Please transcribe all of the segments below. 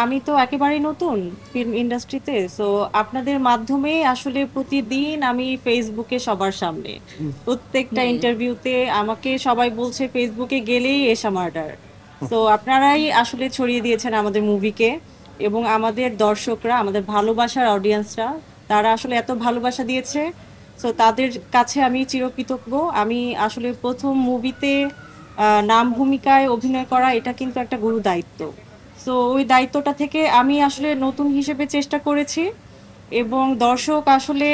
আমি তো একেবারেই নতুন ফিল্ম ইন্ডাস্ট্রিতে। সো আপনাদের মাধ্যমেই আসলে প্রতিদিন আমি ফেসবুকে সবার সামনে। প্রত্যেকটা হুম। ইন্টারভিউতে আমাকে সবাই বলছে ফেসবুকে গেলেই এশা মার্ডার। সো আপনারাই আসলে ছড়িয়ে দিয়েছেন আমাদের মুভিকে এবং আমাদের দর্শকরা, আমাদের ভালোবাসার অডিয়েন্সরা তারা আসলে এত ভালোবাসা দিয়েছে। সো তাদের কাছে আমি চিরকৃতজ্ঞ। আমি আসলে ১ম মুভিতে নাম ভূমিকায় অভিনয় করা এটা কিন্তু একটা গুরু দায়িত্ব। সো ওই দায়িত্বটা থেকে আমি আসলে নতুন হিসেবে চেষ্টা করেছি এবং দর্শক আসলে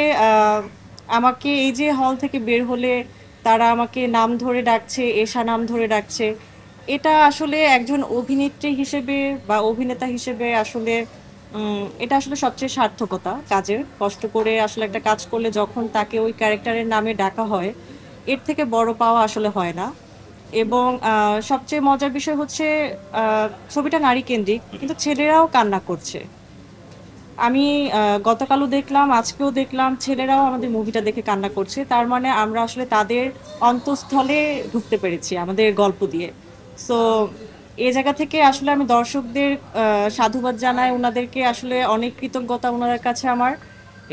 আমাকে এই যে হল থেকে বের হলে তারা আমাকে নাম ধরে ডাকছে, এশা নাম ধরে ডাকছে। এটা আসলে একজন অভিনেত্রী হিসেবে বা অভিনেতা হিসেবে আসলে এটা আসলে সবচেয়ে সার্থকতা কাজের। কষ্ট করে আসলে একটা কাজ করলে যখন তাকে ওই ক্যারেক্টারের নামে ডাকা হয়, এর থেকে বড় পাওয়া আসলে হয় না। এবং সবচেয়ে মজার বিষয় হচ্ছে ছবিটা নারীকেন্দ্রিক কিন্তু ছেলেরাও কান্না করছে। আমি গতকালও দেখলাম, আজকেও দেখলাম ছেলেরাও আমাদের মুভিটা দেখে কান্না করছে। তার মানে আমরা আসলে তাদের অন্তঃস্থলে ঢুকতে পেরেছি আমাদের গল্প দিয়ে। সো এ জায়গা থেকে আসলে আমি দর্শকদের সাধুবাদ জানাই। উনাদেরকে আসলে অনেক কৃতজ্ঞতা উনাদের কাছে আমার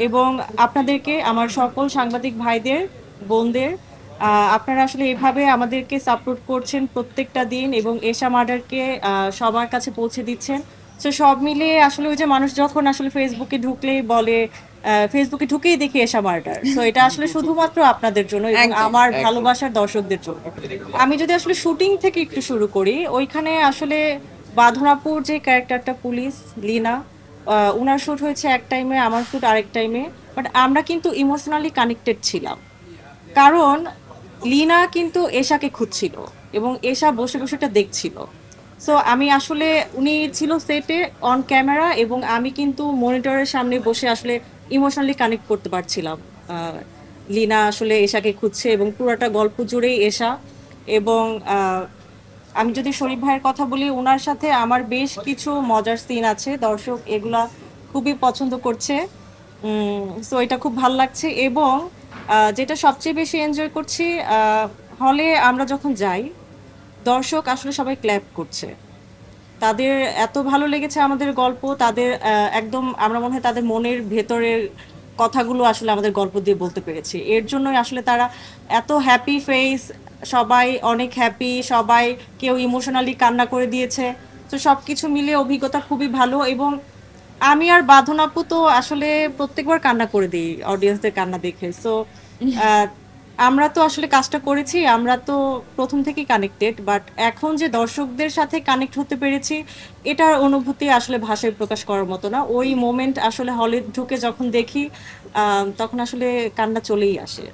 এবং আপনাদেরকে, আমার সকল সাংবাদিক ভাইদের, বোনদের আপনারা আসলে এভাবে আমাদেরকে সাপোর্ট করছেন প্রত্যেকটা দিন এবং এশা মার্ডারকে সবার কাছে পৌঁছে দিচ্ছেন। সো সব মিলিয়ে আসলে ওই যে মানুষ যখন আসলে ফেসবুকে ঢুকলেই বলে ফেসবুকে ঢুকেই দেখি এশা মার্ডার। সো এটা আসলে জি, জি। শুধুমাত্র আপনাদের জন্য এবং একদম, আমার একদম। ভালোবাসার দর্শকদের জন্য। আমি যদি আসলে শুটিং থেকে একটু শুরু করি, ওইখানে আসলে বাঁধনাপুর যে ক্যারেক্টারটা পুলিশ লিনা, উনার শুট হয়েছে এক টাইমে, আমার শুট আরেক টাইমে। বাট আমরা কিন্তু ইমোশনালি কানেক্টেড ছিলাম। কারণ লিনা কিন্তু এশাকে খুঁজছিল এবং এশা বসে বসে এটা দেখছিল। সো আমি আসলে উনি ছিল সেটে অন ক্যামেরা এবং আমি কিন্তু মনিটরের সামনে বসে আসলে ইমোশনালি কানেক্ট করতে পারছিলাম। আহ, লিনা আসলে এশাকে খুঁজছে এবং পুরোটা গল্প জুড়েই এশা এবং আমি যদি শরীফ ভাইয়ের কথা বলি, ওনার সাথে আমার বেশ কিছু মজার সিন আছে, দর্শক এগুলা খুবই পছন্দ করছে। সো এটা খুব ভালো লাগছে এবং যেটা সবচেয়ে বেশি এনজয় করছি, হলে আমরা যখন যাই দর্শক আসলে সবাই ক্ল্যাপ করছে। তাদের এত ভালো লেগেছে আমাদের গল্প, তাদের একদম আমরা মনে হয় তাদের মনের ভেতরের কথাগুলো আসলে আমাদের গল্প দিয়ে বলতে পেরেছি। এর জন্যই আসলে তারা এত হ্যাপি ফেস, সবাই অনেক হ্যাপি, সবাই কেউ ইমোশনালি কান্না করে দিয়েছে। তো সবকিছু মিলিয়ে অভিজ্ঞতা খুবই ভালো এবং আমি আর বাঁধন আপু তো আসলে প্রত্যেকবার কান্না করে দিই অডিয়েন্সদের কান্না দেখে। সো আমরা তো আসলে কাজটা করেছি, আমরা তো প্রথম থেকেই কানেক্টেড, বাট এখন যে দর্শকদের সাথে কানেক্ট হতে পেরেছি এটার অনুভূতি আসলে ভাষায় প্রকাশ করার মতো না। ওই মোমেন্ট আসলে হলে ঢুকে যখন দেখি তখন আসলে কান্না চলেই আসে।